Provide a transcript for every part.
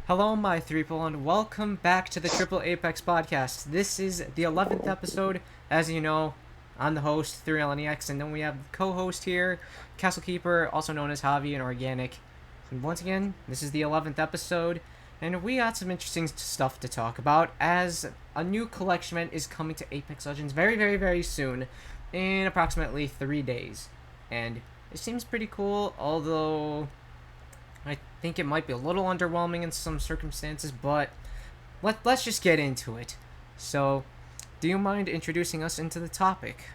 Hello, my three people, and welcome back to the Triple A-Pex Podcast. This is the 11th episode. As you know, I'm the host, 3LNEX, and then we have the co-host here, Castle Keeper, also known as Javi and Organic. And once again, this is the 11th episode, and we got some interesting stuff to talk about, as a new collection event is coming to Apex Legends very, very, very soon, in approximately 3 days. And it seems pretty cool, although I think it might be a little underwhelming in some circumstances, but let's just get into it. So, do you mind introducing us into the topic?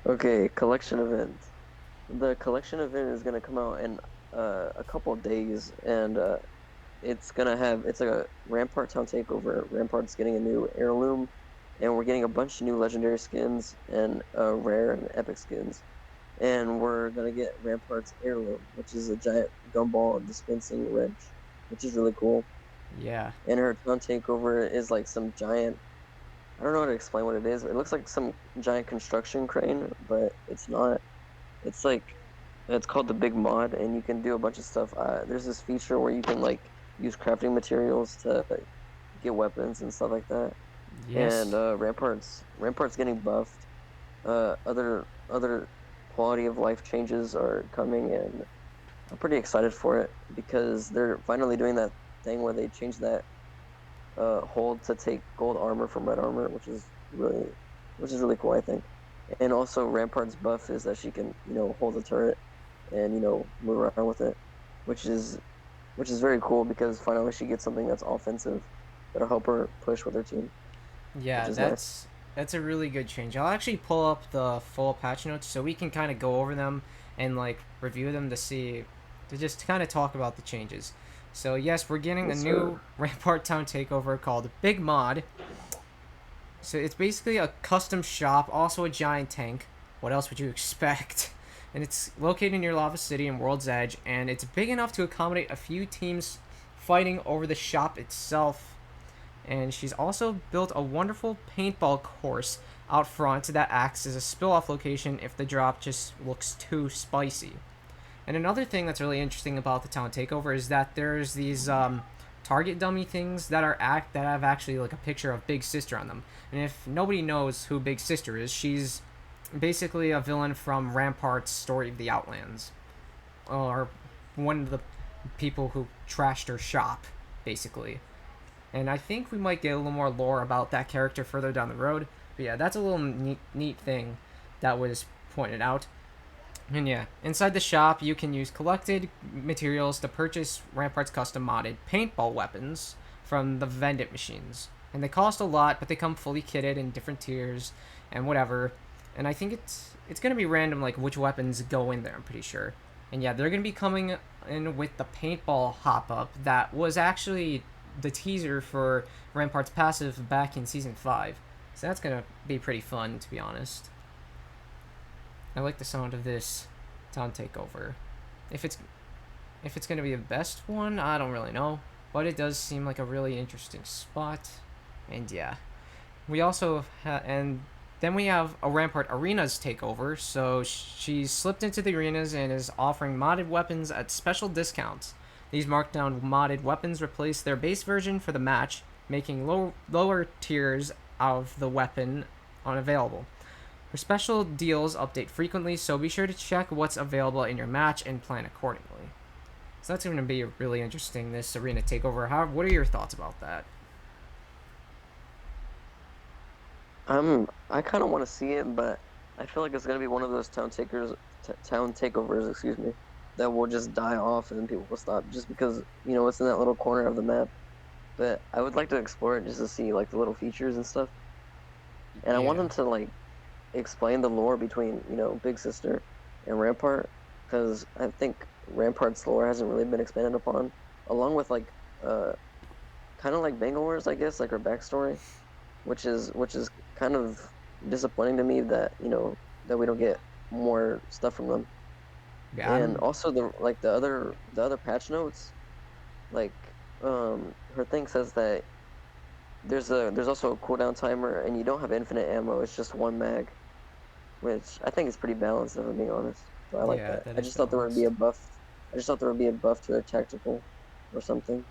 Okay, collection event. The collection event is gonna come out in a couple of days, and it's like a Rampart Town takeover. Rampart's getting a new heirloom, and we're getting a bunch of new legendary skins and rare and epic skins. And we're gonna get Rampart's heirloom, which is a giant gumball dispensing wrench, which is really cool. Yeah. And her town takeover is like some giant. I don't know how to explain what it is. It looks like some giant construction crane, but it's not. It's like it's called the Big Mod, and you can do a bunch of stuff. There's this feature where you can like use crafting materials to get weapons and stuff like that. Yes. And Rampart's getting buffed. Other quality of life changes are coming, and I'm pretty excited for it because they're finally doing that thing where they change that hold to take gold armor from red armor, which is really cool, I think. And also Rampart's buff is that she can, hold the turret and, move around with it, which is very cool because finally she gets something that's offensive that'll help her push with her team, which Yeah, is nice. that's a really good change. I'll actually pull up the full patch notes so we can kind of go over them and like review them to just kind of talk about the changes. So yes, we're getting a Yes, new sir. Rampart Town takeover called Big Mod. So it's basically a custom shop, also a giant tank. What else would you expect? And it's located near Lava City and World's Edge, and it's big enough to accommodate a few teams fighting over the shop itself. And she's also built a wonderful paintball course out front that acts as a spill off location if the drop just looks too spicy. And another thing that's really interesting about the town takeover is that there's these target dummy things that have actually like a picture of Big Sister on them. And if nobody knows who Big Sister is, she's basically a villain from Rampart's Story of the Outlands, or one of the people who trashed her shop, basically. And I think we might get a little more lore about that character further down the road. But yeah, that's a little neat thing that was pointed out. And yeah, inside the shop, you can use collected materials to purchase Rampart's custom modded paintball weapons from the vending machines. And they cost a lot, but they come fully kitted in different tiers and whatever. And I think it's gonna be random, like which weapons go in there. I'm pretty sure. And yeah, they're gonna be coming in with the paintball hop up that was actually the teaser for Rampart's passive back in season 5. So that's gonna be pretty fun, to be honest. I like the sound of this town takeover. If it's gonna be the best one, I don't really know, but it does seem like a really interesting spot. And yeah, we also and then we have a Rampart Arenas takeover. So she's slipped into the arenas and is offering modded weapons at special discounts. These markdown modded weapons replace their base version for the match, making lower tiers of the weapon unavailable. Her special deals update frequently, so be sure to check what's available in your match and plan accordingly. So that's going to be really interesting, this arena takeover. What are your thoughts about that? I kind of want to see it, but I feel like it's gonna be one of those town takeovers, excuse me, that will just die off and then people will stop just because it's in that little corner of the map. But I would like to explore it just to see like the little features and stuff. And I want Yeah. them to like explain the lore between Big Sister and Rampart, because I think Rampart's lore hasn't really been expanded upon, along with like kind of like Bangalore's, I guess, like her backstory, which is kind of disappointing to me that that we don't get more stuff from them. Yeah, And I'm. also the other patch notes, like her thing says that there's also a cooldown timer and you don't have infinite ammo, it's just one mag, which I think is pretty balanced, if I'm being honest. So I like Yeah, that. that I is just thought there would be a balanced. buff. I just thought there would be a buff to their tactical. or something.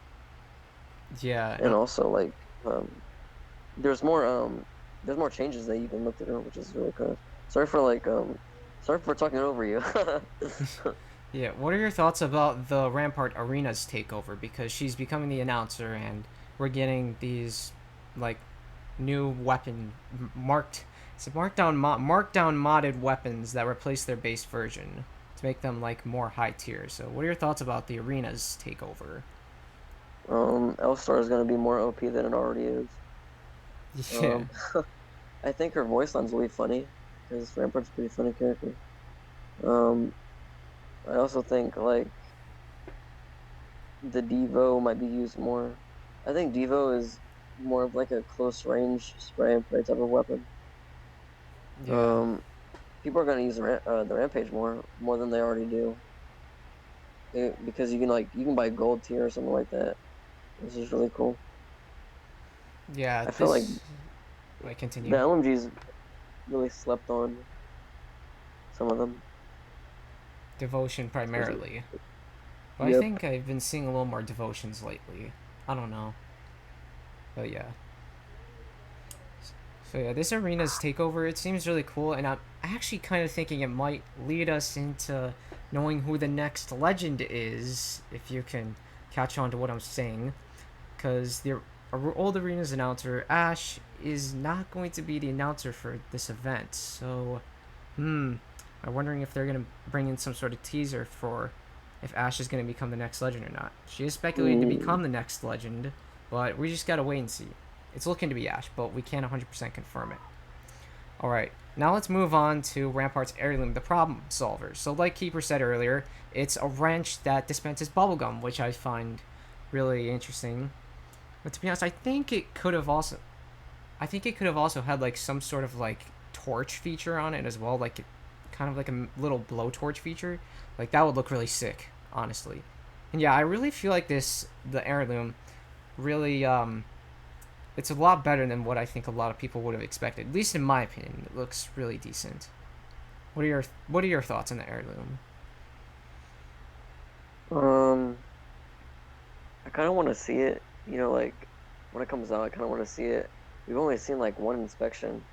Yeah, And also like there's more there's more changes that you can look through, which is really cool. Sorry for like sorry for talking over you. yeah. What are your thoughts about the Rampart Arena's takeover? Because she's becoming the announcer, and we're getting these like new weapon marked. It's marked down modded weapons that replace their base version to make them like more high tier. So, what are your thoughts about the Arena's takeover? Elstar is gonna be more OP than it already is. Yeah, Um, I think her voice line's really funny because Rampart's a pretty funny character. Um, I also think like the Devo might be used more. I think Devo is more of like a close range spray and pray type of weapon. yeah. People are gonna use the Rampage more than they already do. Because you can buy gold tier or something like that. This is really cool. Yeah, I feel like this. Wait, the continue. LMG's really slept on some of them. Devotion Especially, primarily. But I yep. think I've been seeing a little more devotions lately. I don't know. But yeah. So yeah, this arena's takeover, it seems really cool, and I'm actually kind of thinking it might lead us into knowing who the next legend is, if you can catch on to what I'm saying. Because the old arena's announcer, Ash, is not going to be the announcer for this event. So, I'm wondering if they're going to bring in some sort of teaser for if Ash is going to become the next legend or not. She is speculated to Mm, become the next legend, but we just gotta wait and see. It's looking to be Ash, but we can't 100% confirm it. Alright, now let's move on to Rampart's Heirloom, the problem solver. So, like Keeper said earlier, it's a wrench that dispenses bubblegum, which I find really interesting. But to be honest, I think it could have also had like some sort of like torch feature on it as well, like kind of like a little blowtorch feature. Like that would look really sick, honestly. And yeah, I really feel like the Heirloom really it's a lot better than what I think a lot of people would have expected. At least in my opinion, it looks really decent. What are your thoughts on the Heirloom? um, I kind of want to see it. Like when it comes out, I kind of want to see it. We've only seen like one inspection,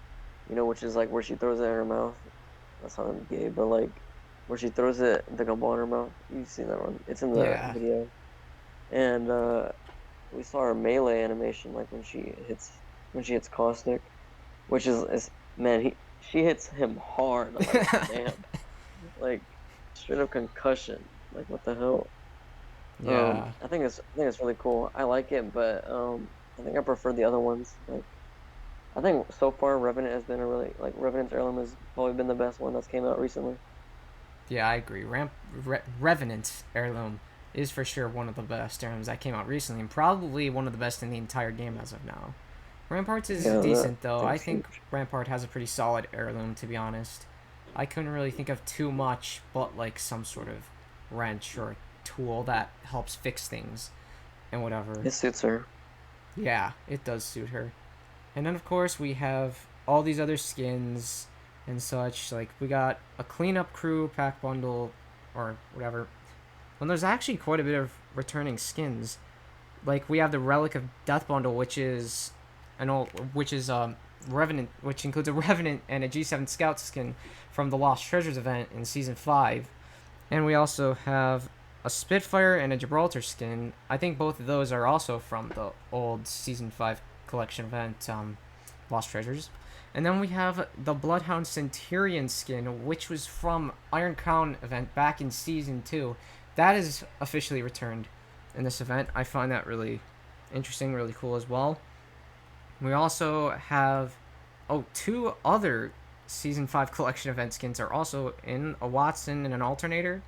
which is like where she throws it in her mouth. That sounds gay, but like where she throws the gumball in her mouth. You've seen that one. It's in the Yeah. video. And we saw her melee animation, like when she hits Caustic, which is man, she hits him hard. I'm like, damn, like straight up concussion. Like what the hell? Yeah. I think it's really cool. I like it, but I think I prefer the other ones. Like I think so far Revenant has been a really like Revenant's Heirloom has probably been the best one that's came out recently. Yeah, I agree. Revenant Heirloom is for sure one of the best heirlooms that came out recently, and probably one of the best in the entire game as of now. Rampart's is Yeah, that decent though. I thing's think huge. Rampart has a pretty solid heirloom, to be honest. I couldn't really think of too much, but like some sort of wrench or tool that helps fix things and whatever. It suits her. Yeah, it does suit her. And then of course we have all these other skins and such. Like we got a cleanup crew pack bundle or whatever. And there's actually quite a bit of returning skins. Like we have the Relic of Death bundle, which is Revenant, which includes a Revenant and a G7 Scout skin from the Lost Treasures event in season 5. And we also have a Spitfire and a Gibraltar skin. I think both of those are also from the old season 5 collection event, Lost Treasures. And then we have the Bloodhound Centurion skin, which was from Iron Crown event back in season 2. That is officially returned in this event. I find that really interesting, really cool as well. We also have two other season 5 collection event skins are also in a Watson and an alternator.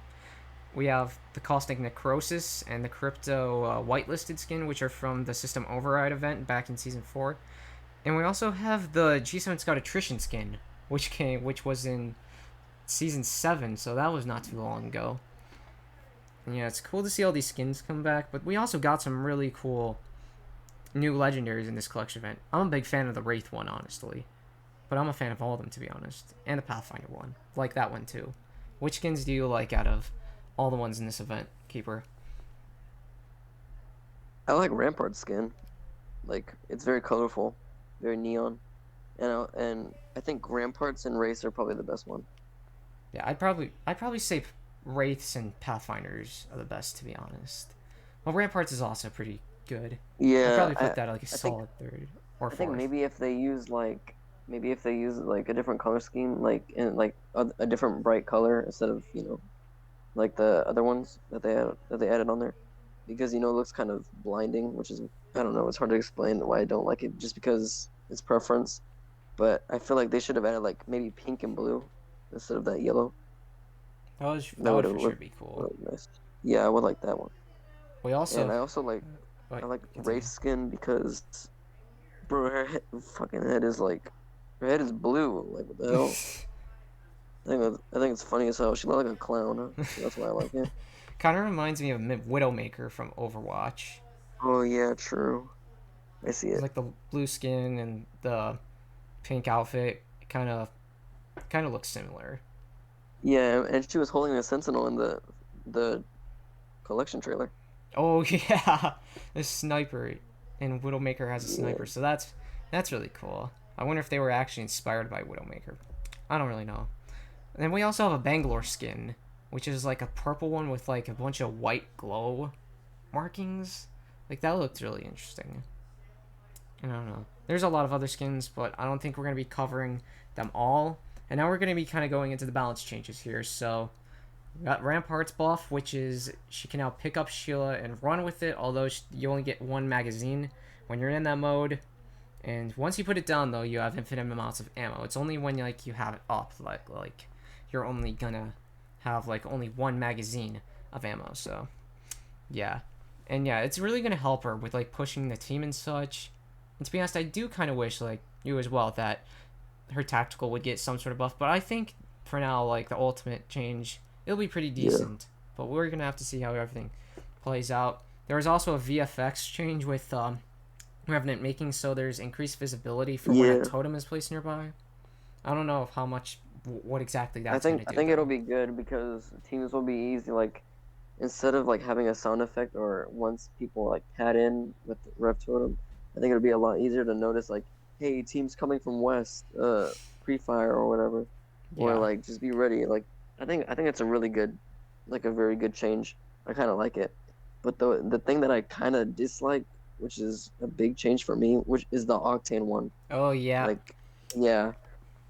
We have the Caustic Necrosis and the Crypto whitelisted skin, which are from the System Override event back in season 4. And we also have the G7 Scout Attrition skin, which was in season 7, so that was not too long ago. And yeah, it's cool to see all these skins come back, but we also got some really cool new legendaries in this collection event. I'm a big fan of the Wraith one, honestly. But I'm a fan of all of them, to be honest. And the Pathfinder one. Like that one, too. Which skins do you like out of all the ones in this event, Keeper? I like Rampart skin. Like it's very colorful, very neon, and I think Ramparts and Wraiths are probably the best one. Yeah, I'd probably say Wraiths and Pathfinders are the best, to be honest. Well, Ramparts is also pretty good. I'd Yeah, probably put that at like a I think solid third or I think fourth. maybe if they use like a different color scheme, like in like a different bright color instead of like the other ones that they added on there, because it looks kind of blinding, which is I don't know, it's hard to explain why I don't like it just because it's preference. But I feel like they should have added like maybe pink and blue instead of that yellow. That That would would have for sure looked be cool. really nice. Yeah, I would like that one. We And also, I also wait, I like continue. Wraith skin because bro, fucking head is like her head is blue. Like what the hell? I think it's funny as hell. She looked like a clown, huh? So that's why I like it. Kind of reminds me of Widowmaker from Overwatch. Oh yeah, true. I see It's it. like the blue skin and the pink outfit. Kind of looks similar. Yeah, and she was holding a sentinel in the collection trailer. Oh yeah, the sniper, and Widowmaker has a Yeah, sniper, so that's really cool. I wonder if they were actually inspired by Widowmaker. I don't really know. And then we also have a Bangalore skin, which is like a purple one with like a bunch of white glow markings. Like that looked really interesting. I don't know. There's a lot of other skins, but I don't think we're gonna be covering them all. And now we're gonna be kind of going into the balance changes here. So we got Rampart's buff, which is she can now pick up Sheila and run with it, although you only get one magazine when you're in that mode. And once you put it down, though, you have infinite amounts of ammo. It's only when you have it up, like you're only gonna have like only one magazine of ammo. So yeah, and yeah, it's really gonna help her with like pushing the team and such. And to be honest, I do kind of wish like you as well that her tactical would get some sort of buff. But I think for now, like the ultimate change, it'll be pretty yeah, decent. But we're gonna have to see how everything plays out. There was also a VFX change with Revenant making so there's increased visibility for when a yeah. totem is placed nearby. I don't know how much, what exactly I that's think gonna I do think it'll though. be good because teams will be easy. Like instead of like having a sound effect or once people like pad in with Rev Totem, I think it'll be a lot easier to notice like, hey, team's coming from west, pre-fire or whatever, or Yeah. like just be ready. Like I think it's a really good, like a very good change. I kind of like it, but the thing that I kind of dislike, which is a big change for me, which is the Octane one. Oh yeah. Like, yeah,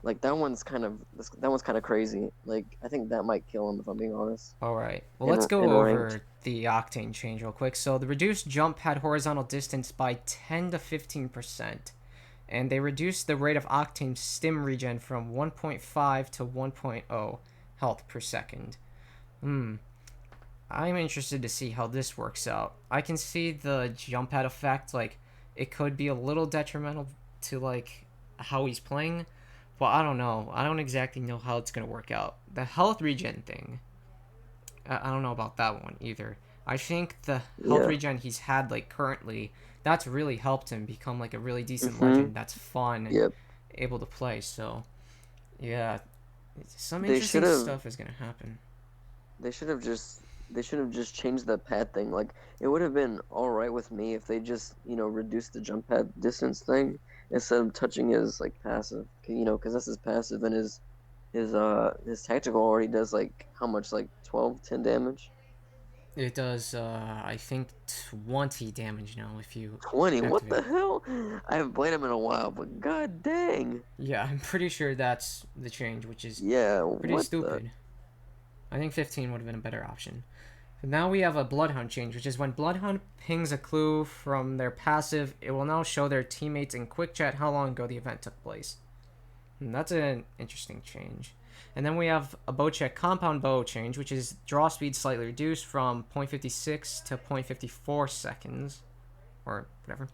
like that one's kind of crazy. Like I think that might kill him if I'm being honest. All right. Well, let's In go ranked. over the Octane change real quick. So the reduced jump had horizontal distance by 10 to 15%, and they reduced the rate of Octane stim regen from 1.5 to 1.0 health per second. Hmm. I'm interested to see how this works out. I can see the jump pad effect, like it could be a little detrimental to like how he's playing, but I don't know. I don't exactly know how it's gonna work out. The health regen thing, I don't know about that one either. I think the health Yeah. regen he's had like currently, that's really helped him become like a really decent Mhm. legend. That's fun and Yep. able to play. So yeah, some They should interesting have. stuff is gonna happen. They should have just. They should have just changed the pad thing. Like it would have been all right with me if they just reduced the jump pad distance thing instead of touching his like passive. Because that's his passive and his tactical already does like how much, like 12, 10 damage. It does, I think 20 damage now if you 20. What activate the it. hell? I haven't played him in a while, but god dang. Yeah, I'm pretty sure that's the change, which is Yeah. pretty What the? stupid. I think 15 would have been a better option. But now we have a Bloodhound change, which is when Bloodhound pings a clue from their passive, it will now show their teammates in quick chat how long ago the event took place. And that's an interesting change. And then we have a bow check compound bow change, which is draw speed slightly reduced from 0.56 to 0.54 seconds, or whatever.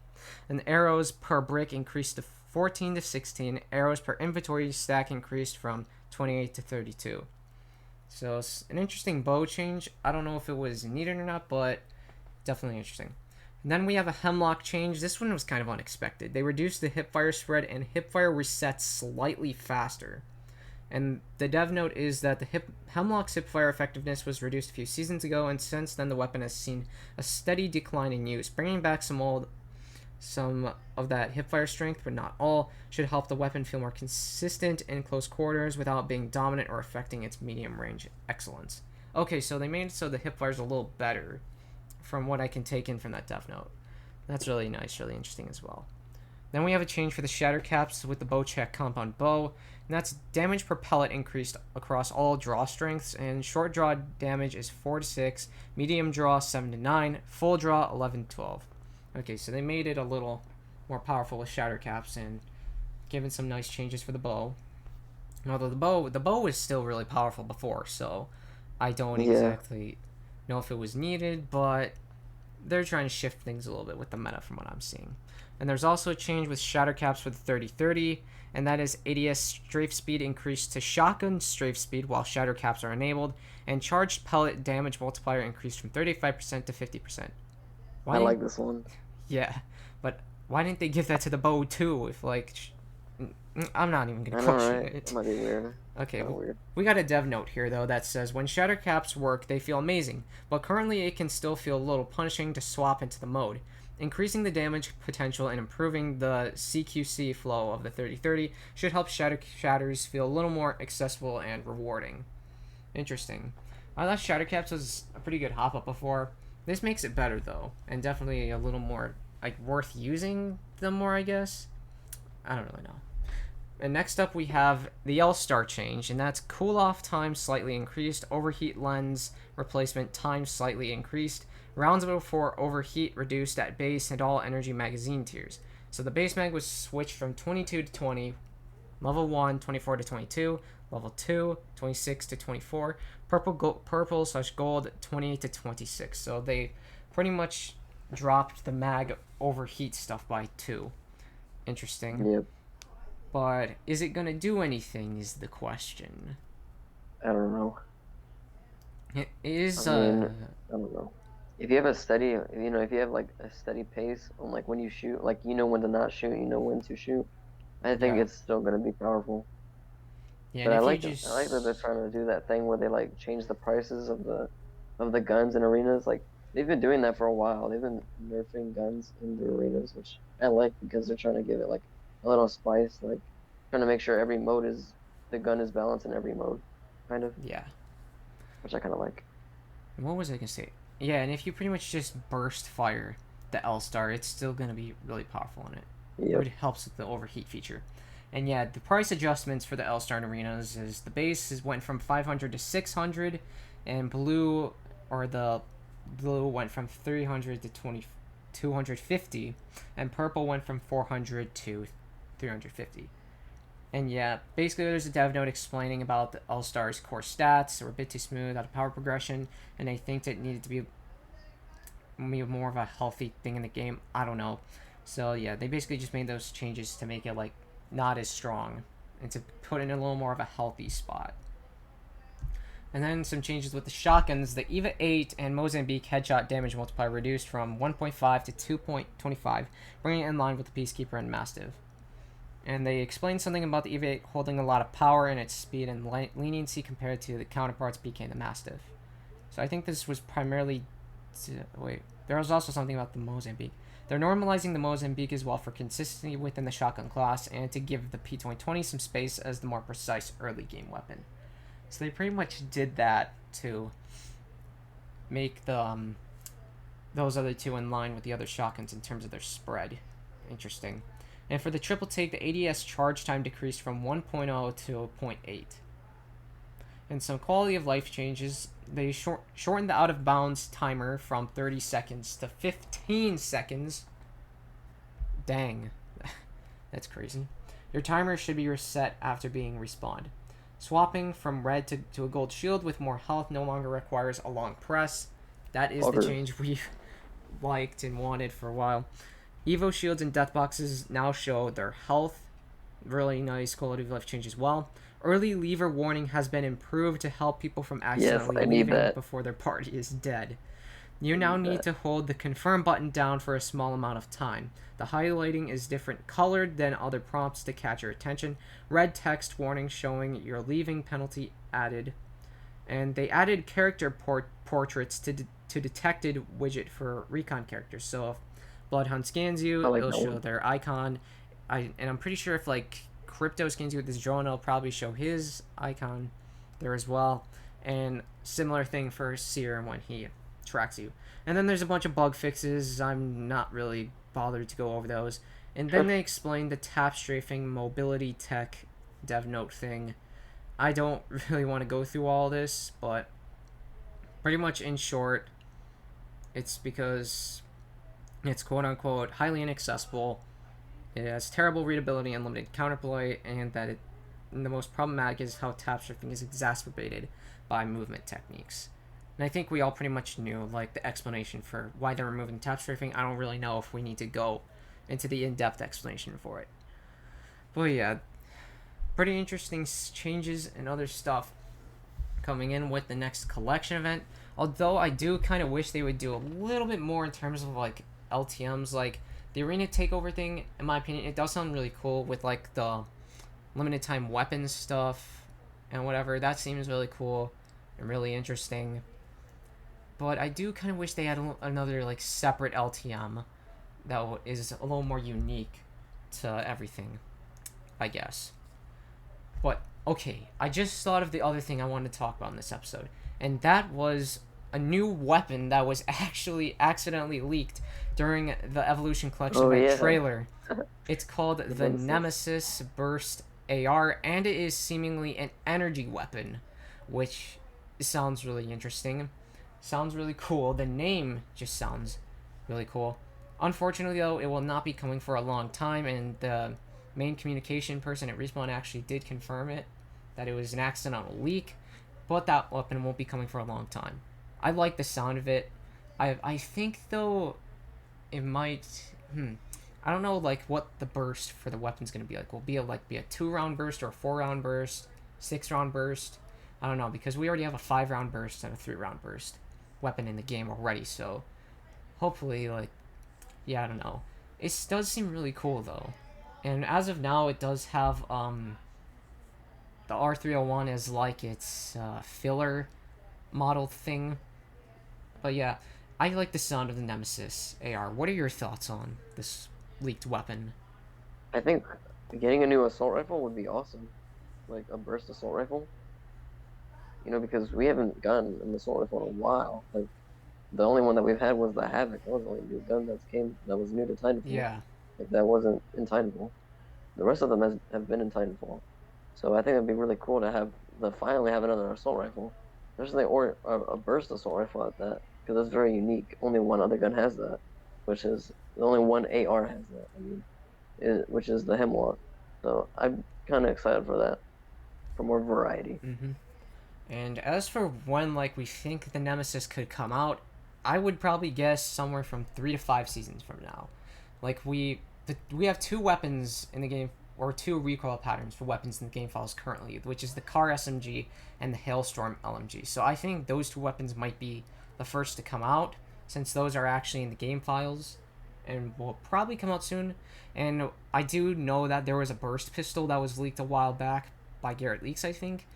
And arrows per brick increased to 14 to 16. Arrows per inventory stack increased from 28 to 32. So it's an interesting bow change. I don't know if it was needed or not, but definitely interesting. And then we have a Hemlock change. This one was kind of unexpected. They reduced the hipfire spread and hipfire resets slightly faster. And the dev note is that the Hemlock's hipfire effectiveness was reduced a few seasons ago, and since then the weapon has seen a steady decline in use. Bringing back some of that hipfire strength, but not all, should help the weapon feel more consistent in close quarters without being dominant or affecting its medium range excellence. Okay, so they made it so the hipfire's a little better from what I can take in from that dev note. That's really nice, really interesting as well. Then we have a change for the shatter caps with the bow check compound bow, and that's damage per pellet increased across all draw strengths, and short draw damage is 4 to 6, medium draw 7 to 9, full draw 11 to 12. Okay, so they made it a little more powerful with shatter caps and given some nice changes for the bow. And although the bow was still really powerful before, so I don't exactly know if it was needed, but they're trying to shift things a little bit with the meta from what I'm seeing. And there's also a change with shatter caps for the 30-30, and that is ADS strafe speed increased to shotgun strafe speed while shatter caps are enabled, and charged pellet damage multiplier increased from 35% to 50%. I like this one. Yeah, but why didn't they give that to the bow too? If I'm not even gonna question it. It might be weird. Okay, weird. We got a dev note here though that says when shatter caps work, they feel amazing, but currently it can still feel a little punishing to swap into the mode. Increasing the damage potential and improving the CQC flow of the 30-30 should help shatters feel a little more accessible and rewarding. Interesting. I thought shatter caps was a pretty good hop up before. This makes it better though, and definitely a little more worth using them more, I guess. I don't really know. And next up we have the L-Star change, and that's cool off time slightly increased, overheat lens replacement time slightly increased, rounds before overheat reduced at base and all energy magazine tiers. So the base mag was switched from 22 to 20, level 1 24 to 22, level 2 26 to 24, purple/gold 20 to 26. So they pretty much dropped the mag overheat stuff by 2. Interesting. Yep. But is it gonna do anything is the question. I don't know. It is I don't know. If you have a steady, if you have a steady pace on when you shoot, when to not shoot, when to shoot, I think it's still gonna be powerful. Yeah, but I like that they're trying to do that thing where they change the prices of the guns in arenas. They've been doing that for a while. They've been nerfing guns in the arenas, which I like because they're trying to give it a little spice, trying to make sure every mode the gun is balanced in every mode, kind of. Yeah. Which I kind of like. What was I gonna say? Yeah, and if you pretty much just burst fire the L-Star, it's still gonna be really powerful in it. Yep. It helps with the overheat feature. And yeah, the price adjustments for the L-Star in arenas is the base went from 500 to 600, and the blue went from 300 to 250, and purple went from 400 to 350. And yeah, basically there's a dev note explaining about the L-Star's core stats. They were a bit too smooth out of power progression, and I think that needed to be more of a healthy thing in the game. I don't know. So yeah, they basically just made those changes to make it not as strong and to put it in a little more of a healthy spot. And then some changes with the shotguns. The EVA 8 and Mozambique headshot damage multiplier reduced from 1.5 to 2.25, bringing it in line with the Peacekeeper and Mastiff. And they explained something about the EVA 8 holding a lot of power in its speed and leniency compared to the counterparts BK and the Mastiff. So I think this was primarily... there was also something about the Mozambique. They're normalizing the Mozambique as well for consistency within the shotgun class and to give the P2020 some space as the more precise early game weapon. So they pretty much did that to make those other two in line with the other shotguns in terms of their spread. Interesting. And for the triple take, the ADS charge time decreased from 1.0 to 0.8. And some quality of life changes. They shortened the out of bounds timer from 30 seconds to 15 seconds. Dang. That's crazy. Your timer should be reset after being respawned. Swapping from red to a gold shield with more health no longer requires a long press. That is the change we've liked and wanted for a while. Evo shields and death boxes now show their health. Really nice quality of life change as well. Early leaver warning has been improved to help people from accidentally leaving before their party is dead. You now need that. to hold the confirm button down for a small amount of time. The highlighting is different colored than other prompts to catch your attention. Red text warning showing you're leaving penalty added. And they added character portraits to detected widget for recon characters. So if Bloodhound scans you, I like it'll that show one. their icon. And I'm pretty sure if like Crypto scans you with his drone, it'll probably show his icon there as well. And similar thing for Seer when he tracks you. And then there's a bunch of bug fixes. I'm not really bothered to go over those. And then they explain the tap strafing mobility tech dev note thing. I don't really want to go through all this, but pretty much in short, it's because it's quote unquote highly inaccessible. It has terrible readability and limited counterplay, and the most problematic is how tap strafing is exacerbated by movement techniques. And I think we all pretty much knew like the explanation for why they're removing tap strafing. I don't really know if we need to go into the in-depth explanation for it. But yeah, pretty interesting changes and other stuff coming in with the next collection event. Although I do kind of wish they would do a little bit more in terms of like LTMs, like the arena takeover thing. In my opinion, it does sound really cool with like the limited time weapons stuff and whatever. That seems really cool and really interesting. But I do kind of wish they had another like separate LTM that is a little more unique to everything, I guess. But okay, I just thought of the other thing I wanted to talk about in this episode, and that was a new weapon that was actually accidentally leaked during the Evolution Collection event trailer. It's called the Nemesis Burst Ar, and it is seemingly an energy weapon, which sounds really interesting. Sounds really cool. The name just sounds really cool. Unfortunately, though, it will not be coming for a long time, and the main communication person at Respawn actually did confirm it, that it was an accidental leak, but that weapon won't be coming for a long time. I like the sound of it. I think, though, it might... I don't know, like, what the burst for the weapon's going to be like. Will it be a 2-round burst or a 4-round burst? 6-round burst? I don't know, because we already have a 5-round burst and a 3-round burst weapon in the game already, so hopefully, like, yeah, I don't know. It does seem really cool, though. And as of now, it does have, the R301 as, like, its, filler model thing. But yeah, I like the sound of the Nemesis AR. What are your thoughts on this leaked weapon? I think getting a new assault rifle would be awesome, like a burst assault rifle. You know, because we haven't gotten an assault rifle in a while. Like the only one that we've had was the Havoc. That was the only new gun that was new to Titanfall. Yeah. Like that wasn't in Titanfall. The rest of them have been in Titanfall. So I think it'd be really cool to finally have another assault rifle, especially or a burst assault rifle at that, because it's very unique. Only one other gun has that, which is only one AR has that. I mean, which is the Hemlock. So I'm kind of excited for that, for more variety. Mm-hmm. And as for when, like, we think the Nemesis could come out, I would probably guess somewhere from 3 to 5 seasons from now. Like, we have 2 weapons in the game, or 2 recoil patterns for weapons in the game files currently, which is the Car SMG and the Hailstorm LMG. So I think those 2 weapons might be the first to come out, since those are actually in the game files, and will probably come out soon. And I do know that there was a burst pistol that was leaked a while back by Garrett Leaks, I think,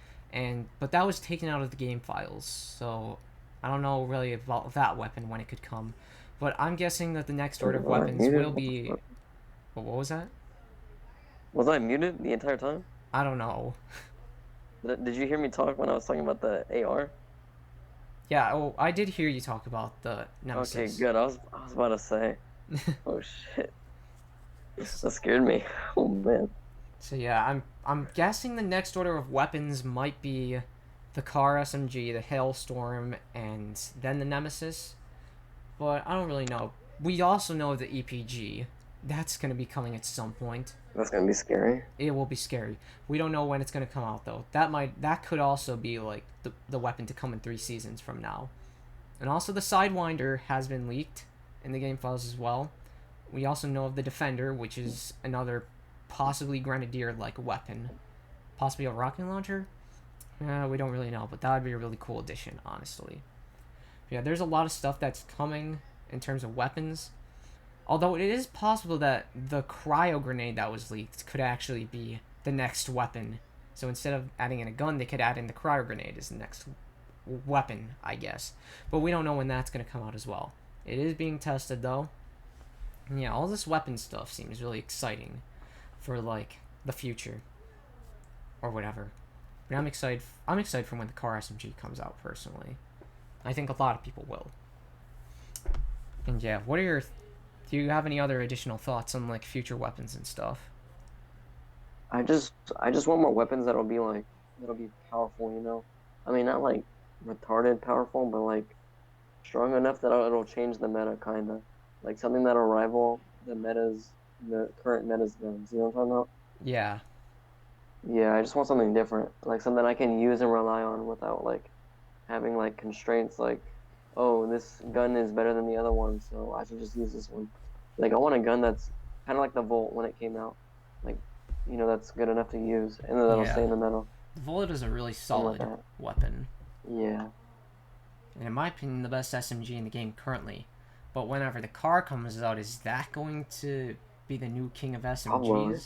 but that was taken out of the game files, so I don't know really about that weapon when it could come. But I'm guessing that the next order of weapons will be... What was that? Was I muted the entire time? I don't know. Did you hear me talk when I was talking about the AR? Yeah, I did hear you talk about the Nemesis. Okay, good. I was about to say. Oh shit. That scared me. Oh man. So yeah, I'm guessing the next order of weapons might be the Car SMG, the Hailstorm, and then the Nemesis. But I don't really know. We also know the EPG. That's going to be coming at some point. That's going to be scary. It will be scary. We don't know when it's going to come out, though. That could also be, like, the weapon to come in 3 seasons from now. And also the Sidewinder has been leaked in the game files as well. We also know of the Defender, which is another possibly Grenadier-like weapon. Possibly a rocket launcher? We don't really know, but that would be a really cool addition, honestly. Yeah, there's a lot of stuff that's coming in terms of weapons. Although it is possible that the cryo grenade that was leaked could actually be the next weapon. So instead of adding in a gun, they could add in the cryo grenade as the next weapon, I guess. But we don't know when that's going to come out as well. It is being tested, though. And yeah, all this weapon stuff seems really exciting for, like, the future. Or whatever. And I'm excited for when the car SMG comes out, personally. I think a lot of people will. And yeah, do you have any other additional thoughts on, like, future weapons and stuff? I just want more weapons that'll be powerful, you know. I mean, not like retarded powerful, but like strong enough that it'll change the meta, kinda. Like something that'll rival the current meta's guns. You know what I'm talking about? Yeah. Yeah, I just want something different, like something I can use and rely on without like having like constraints like, oh, this gun is better than the other one, so I should just use this one. Like I want a gun that's kind of like the Volt when it came out, like that's good enough to use and then that'll stay in the metal. The Volt is a really Something solid like that. weapon. Yeah. And in my opinion, the best SMG in the game currently. But whenever the car comes out, is that going to be the new king of SMGs? Probably.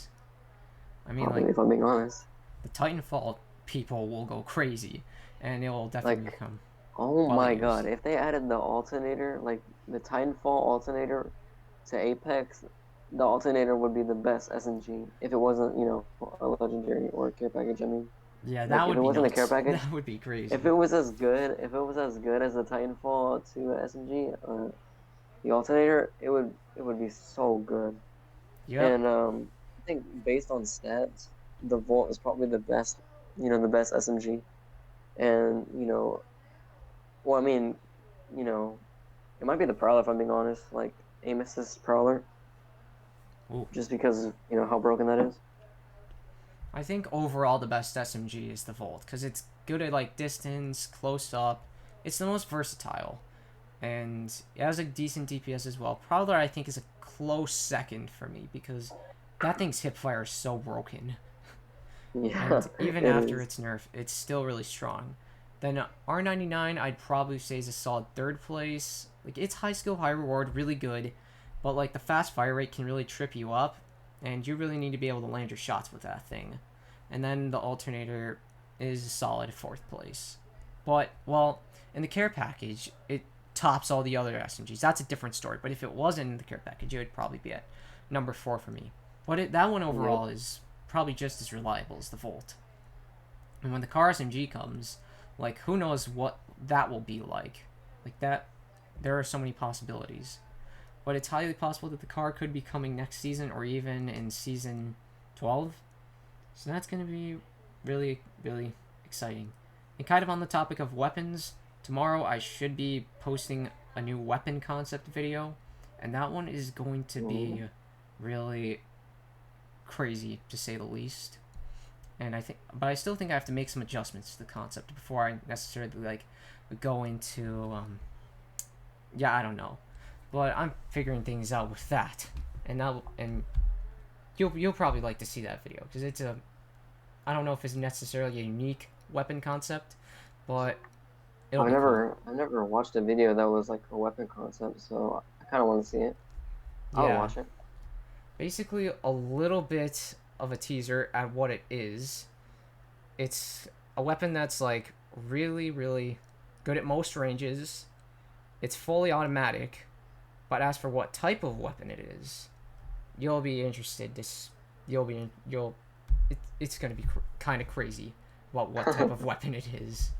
I mean, Probably, like, if I'm being honest. the Titanfall people will go crazy, and it will definitely Like, become. oh well my used. god, if they added the alternator, like the Titanfall alternator to Apex, the alternator would be the best SMG. If it wasn't, a legendary or a care package, I mean. Yeah, Like, that if would it be wasn't nuts. a care package, That would be crazy. if it was as good as the Titanfall to SMG, the alternator, it would be so good. Yep. And I think based on stats, the Volt is probably the best SMG. And well, I mean, it might be the Prowler if I'm being honest, like Amos's Prowler, Ooh. just because how broken that is. I think overall the best SMG is the Volt, because it's good at, like, distance, close up. It's the most versatile. And it has a decent DPS as well. Prowler, I think, is a close second for me, because that thing's hipfire is so broken. Yeah, And even it after is. its nerf, it's still really strong. Then R99, I'd probably say is a solid third place. Like, it's high skill, high reward, really good. But, like, the fast fire rate can really trip you up. And you really need to be able to land your shots with that thing. And then the alternator is a solid fourth place. But, well, in the care package, it tops all the other SMGs. That's a different story. But if it wasn't in the care package, it would probably be at number 4 for me. But that one overall is probably just as reliable as the Volt. And when the car SMG comes, like, who knows what that will be like. Like, that, there are so many possibilities. But it's highly possible that the car could be coming next season or even in season 12. So that's going to be really, really exciting. And kind of on the topic of weapons, tomorrow I should be posting a new weapon concept video. And that one is going to be really crazy, to say the least. But I still think I have to make some adjustments to the concept before I necessarily, like, go into, I don't know. But I'm figuring things out with that. And you'll probably like to see that video, because I don't know if it's necessarily a unique weapon concept, but I've never watched a video that was like a weapon concept, so I kind of want to see it. I'll watch it. Basically, a little bit of a teaser at what it is. It's a weapon that's, like, really, really good at most ranges. It's fully automatic, but as for what type of weapon it is, you'll be interested. It's gonna be kind of crazy about what type of weapon it is.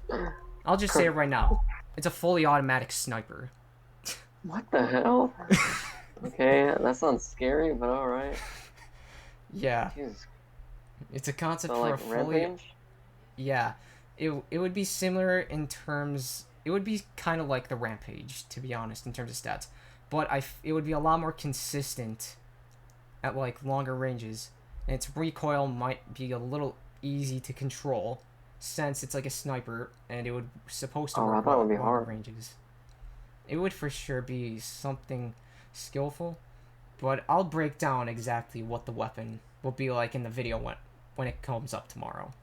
I'll just say it right now. It's a fully automatic sniper. What the hell? Okay, that sounds scary, but all right. Yeah. Jeez. It's a concept So, for like, a fully. Rampage? Yeah, it would be similar in terms. It would be kind of like the Rampage, to be honest, in terms of stats, but it would be a lot more consistent at, like, longer ranges, and its recoil might be a little easy to control, since it's like a sniper, and it would supposed to Oh, I work thought it well would be at longer hard. ranges. It would for sure be something skillful, but I'll break down exactly what the weapon will be like in the video when it comes up tomorrow.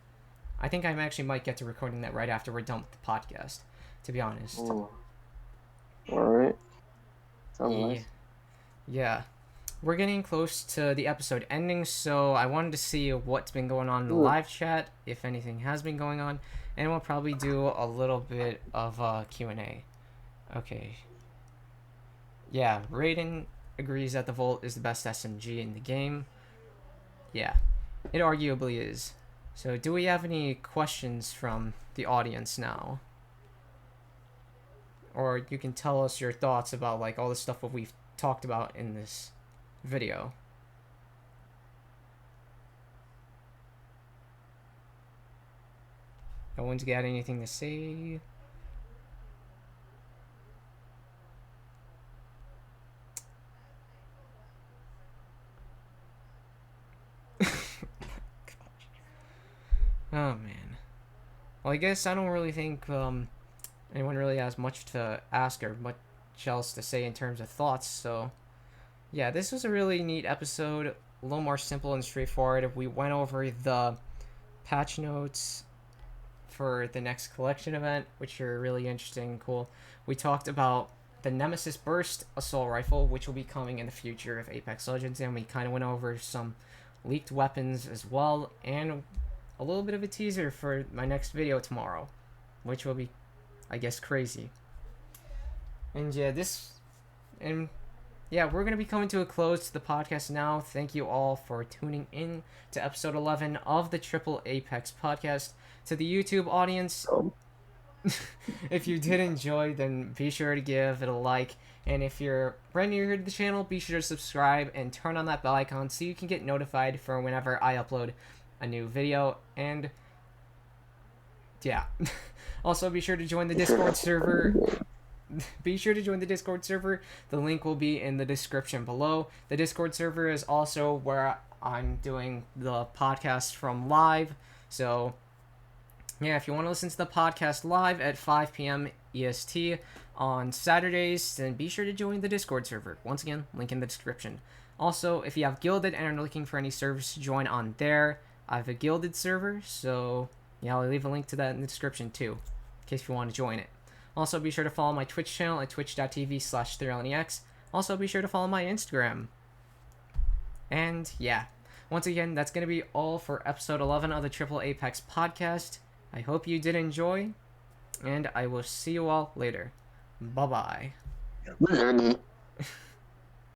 I think I actually might get to recording that right after we're done with the podcast, to be honest. Ooh. All right. Sounds Yeah. nice. Yeah. We're getting close to the episode ending, so I wanted to see what's been going on in the Ooh. live chat, if anything has been going on, and we'll probably do a little bit of Q&A. Okay. Yeah, Raiden agrees that the Volt is the best SMG in the game. Yeah, it arguably is. So, do we have any questions from the audience now? Or you can tell us your thoughts about like all the stuff that we've talked about in this video. No one's got anything to say. Oh man. Well, I guess I don't really think anyone really has much to ask or much else to say in terms of thoughts. So, yeah, this was a really neat episode. A little more simple and straightforward. We went over the patch notes for the next collection event, which are really interesting and cool. We talked about the Nemesis Burst Assault Rifle, which will be coming in the future of Apex Legends, and we kind of went over some leaked weapons as well, and a little bit of a teaser for my next video tomorrow, which will be, I guess, crazy. And yeah, we're gonna be coming to a close to the podcast now. Thank you all for tuning in to episode 11 of the Triple A-Pex Podcast. To the YouTube audience, if you did enjoy, then be sure to give it a like. And if you're brand new here to the channel, be sure to subscribe and turn on that bell icon so you can get notified for whenever I upload a new video. And yeah, also be sure to join the Discord server. Be sure to join the Discord server. The link will be in the description below. The Discord server is also where I'm doing the podcast from live. So yeah, if you want to listen to the podcast live at 5 p.m. EST on Saturdays, then be sure to join the Discord server. Once again, link in the description. Also, if you have Guilded and are looking for any servers to join on there, I have a Guilded server, so yeah, I'll leave a link to that in the description too, in case you want to join it. Also, be sure to follow my Twitch channel at twitch.tv/ThrillerNEX. Also, be sure to follow my Instagram. And yeah, once again, that's going to be all for episode 11 of the Triple A-Pex Podcast. I hope you did enjoy, and I will see you all later. Bye-bye.